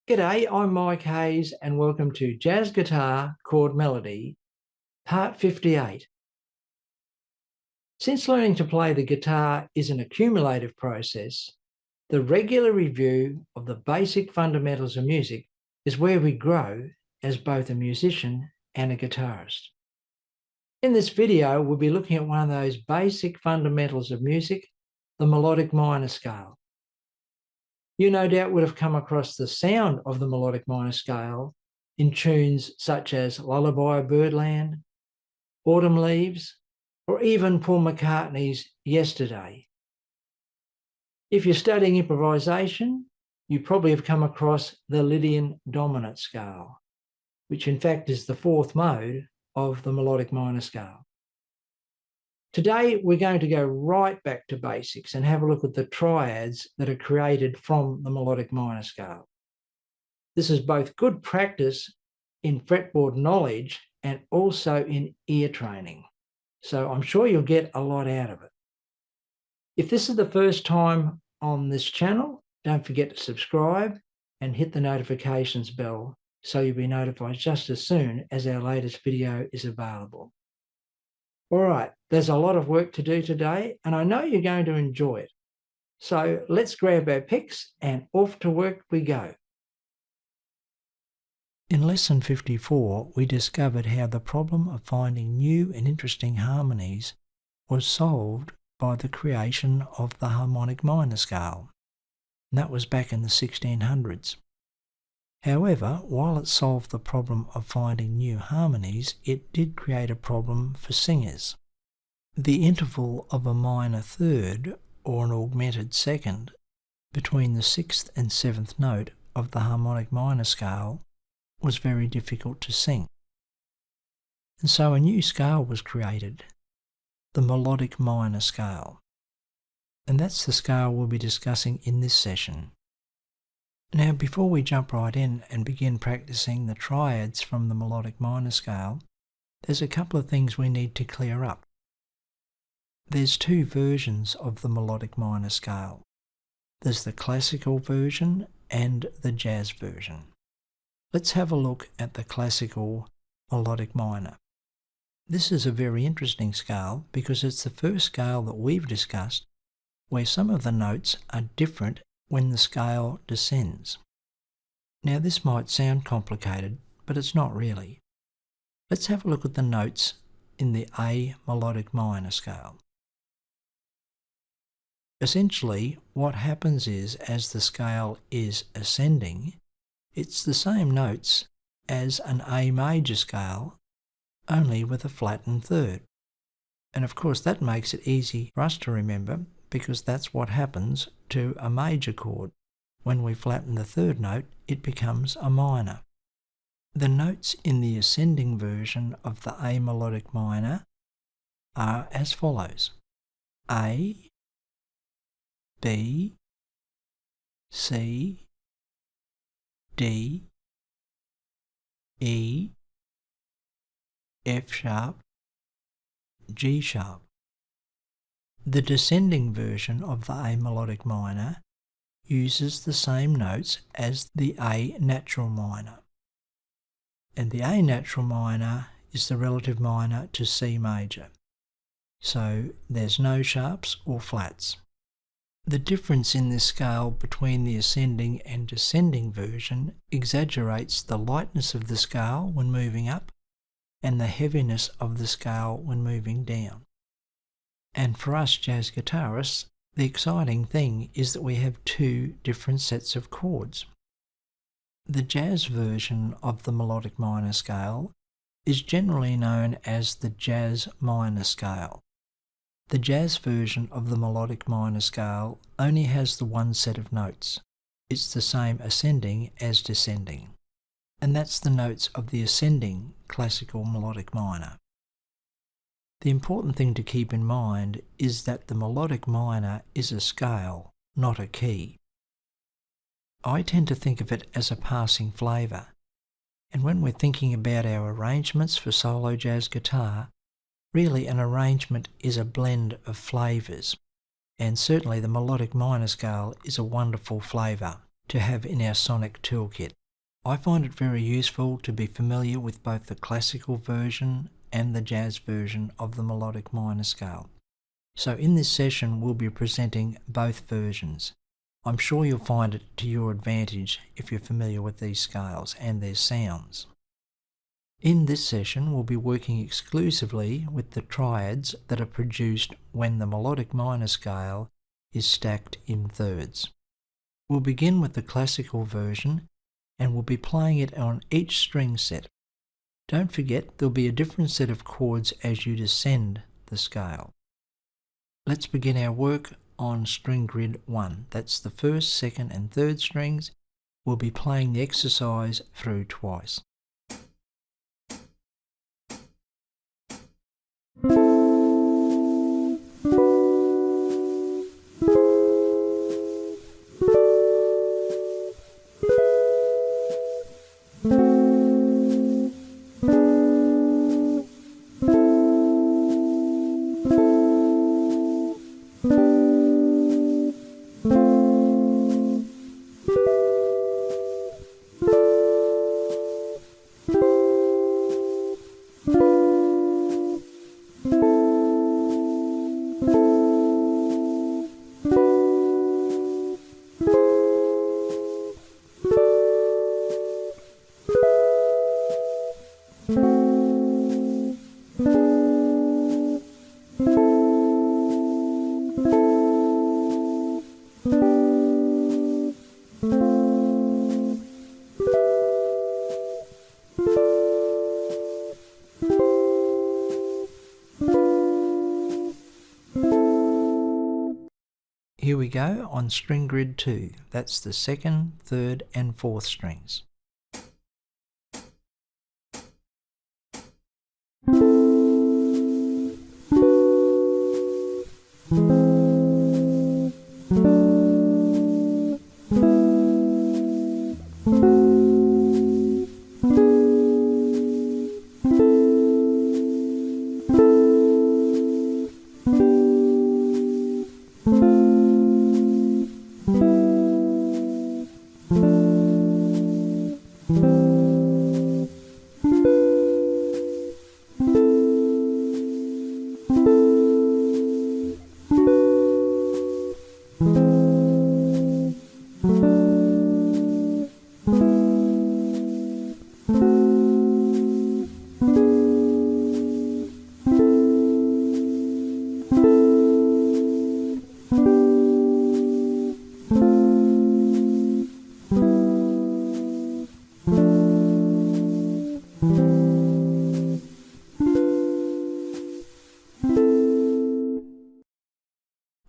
G'day, I'm Mike Hayes and welcome to Jazz Guitar Chord Melody, Part 58. Since learning to play the guitar is an accumulative process, the regular review of the basic fundamentals of music is where we grow as both a musician and a guitarist. In this video, we'll be looking at one of those basic fundamentals of music, the melodic minor scale. You no doubt would have come across the sound of the melodic minor scale in tunes such as Lullaby of Birdland, Autumn Leaves, or even Paul McCartney's Yesterday. If you're studying improvisation, you probably have come across the Lydian dominant scale, which in fact is the fourth mode of the melodic minor scale. Today, we're going to go right back to basics and have a look at the triads that are created from the melodic minor scale. This is both good practice in fretboard knowledge and also in ear training. So I'm sure you'll get a lot out of it. If this is the first time on this channel, don't forget to subscribe and hit the notifications bell so you'll be notified just as soon as our latest video is available. All right, there's a lot of work to do today, and I know you're going to enjoy it. So let's grab our picks and off to work we go. In Lesson 54, we discovered how the problem of finding new and interesting harmonies was solved by the creation of the harmonic minor scale. And that was back in the 1600s. However, while it solved the problem of finding new harmonies, it did create a problem for singers. The interval of a minor third, or an augmented second, between the sixth and seventh note of the harmonic minor scale was very difficult to sing. And so a new scale was created, the melodic minor scale. And that's the scale we'll be discussing in this session. Now, before we jump right in and begin practicing the triads from the melodic minor scale, there's a couple of things we need to clear up. There's two versions of the melodic minor scale. There's the classical version and the jazz version. Let's have a look at the classical melodic minor. This is a very interesting scale because it's the first scale that we've discussed where some of the notes are different when the scale descends. Now this might sound complicated, but it's not really. Let's have a look at the notes in the A melodic minor scale. Essentially, what happens is, as the scale is ascending, it's the same notes as an A major scale, only with a flattened third. And of course that makes it easy for us to remember because that's what happens to a major chord. When we flatten the third note, it becomes a minor. The notes in the ascending version of the A melodic minor are as follows: A, B, C, D, E, F sharp, G sharp. The descending version of the A melodic minor uses the same notes as the A natural minor. And the A natural minor is the relative minor to C major. So there's no sharps or flats. The difference in this scale between the ascending and descending version exaggerates the lightness of the scale when moving up and the heaviness of the scale when moving down. And for us jazz guitarists, the exciting thing is that we have two different sets of chords. The jazz version of the melodic minor scale is generally known as the jazz minor scale. The jazz version of the melodic minor scale only has the one set of notes. It's the same ascending as descending. And that's the notes of the ascending classical melodic minor. The important thing to keep in mind is that the melodic minor is a scale, not a key. I tend to think of it as a passing flavour, and when we're thinking about our arrangements for solo jazz guitar, really an arrangement is a blend of flavours, and certainly the melodic minor scale is a wonderful flavour to have in our sonic toolkit. I find it very useful to be familiar with both the classical version and the jazz version of the melodic minor scale. So in this session we'll be presenting both versions. I'm sure you'll find it to your advantage if you're familiar with these scales and their sounds. In this session we'll be working exclusively with the triads that are produced when the melodic minor scale is stacked in thirds. We'll begin with the classical version and we'll be playing it on each string set. Don't forget there'll be a different set of chords as you descend the scale. Let's begin our work on string grid 1. That's the first, second and third strings. We'll be playing the exercise through twice. Here we go on string grid 2. That's the second, third and fourth strings.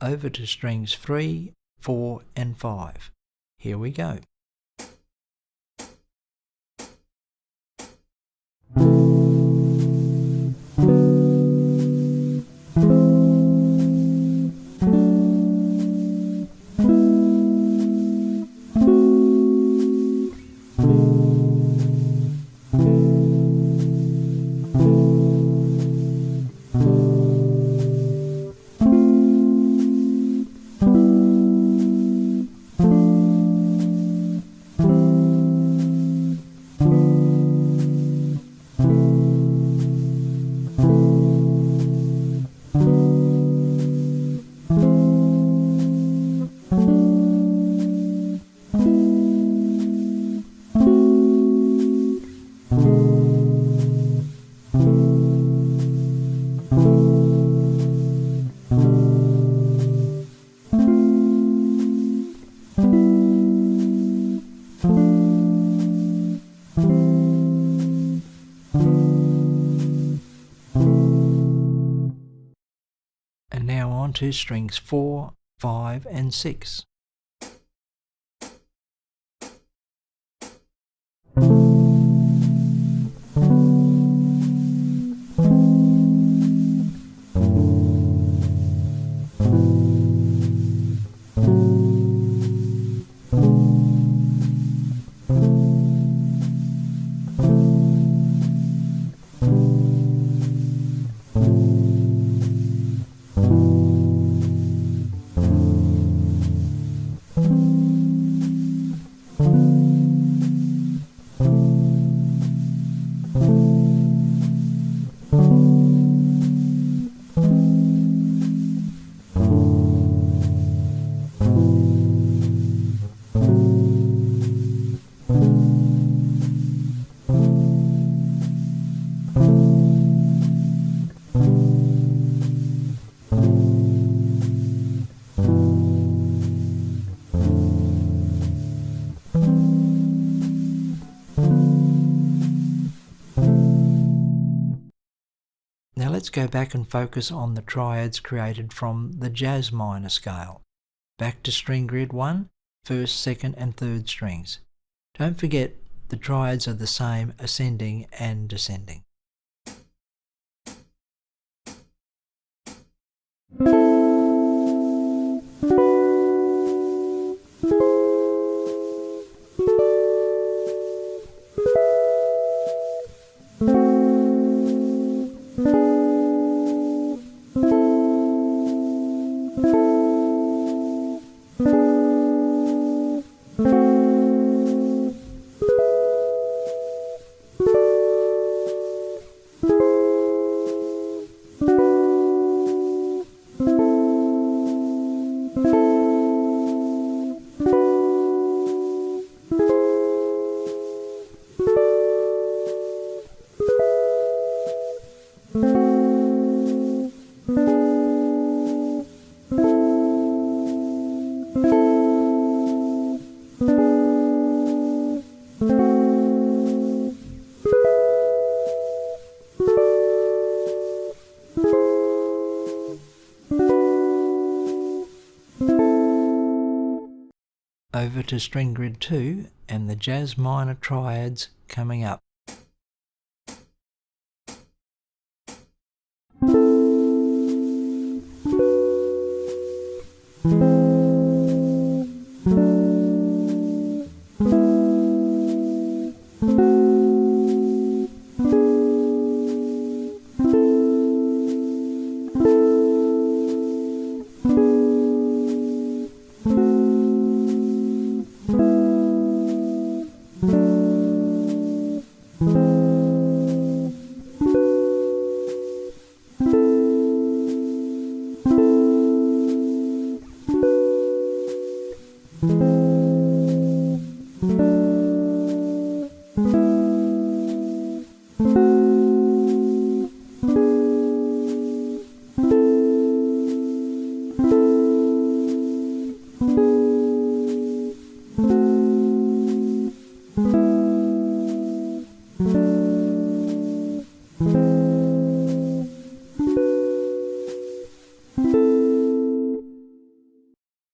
Over to strings 3, 4 and 5. Here we go. And now on to strings 4, 5 and 6. let's go back and focus on the triads created from the jazz minor scale. Back to string grid 1, first, second and third strings. Don't forget the triads are the same ascending and descending. Over to string grid 2 and the jazz minor triads coming up.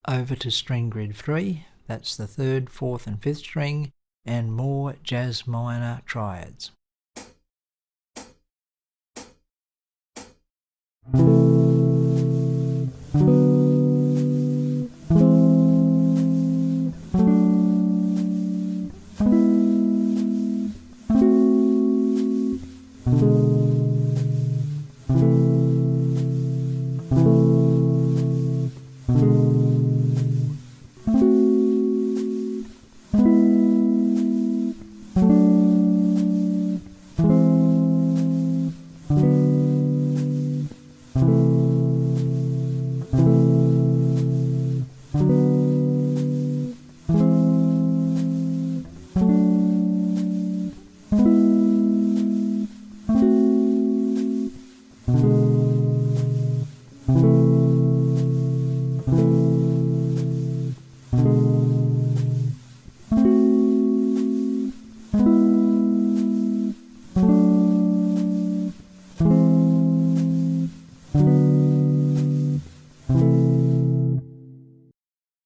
Over to string grid 3, that's the third, fourth and fifth string, and more jazz minor triads.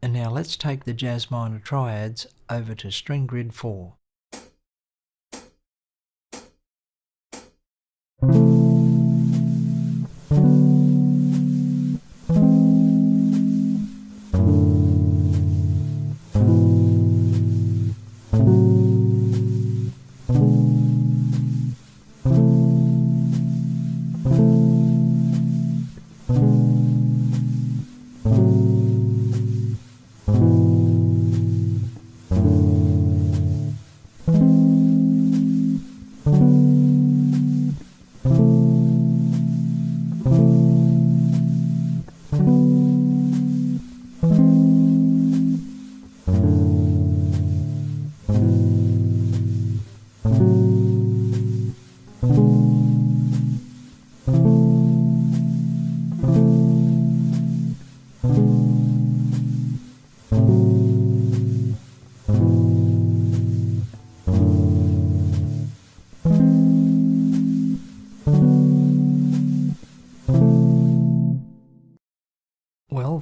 And now let's take the jazz minor triads over to string grid 4.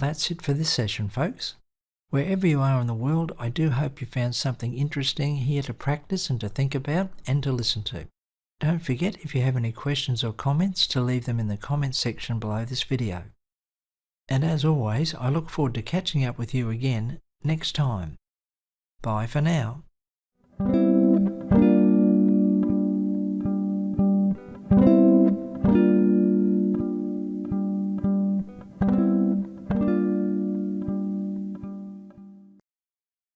that's it for this session, folks. Wherever you are in the world, I do hope you found something interesting here to practice and to think about and to listen to. Don't forget, if you have any questions or comments, to leave them in the comments section below this video. And as always, I look forward to catching up with you again next time. Bye for now.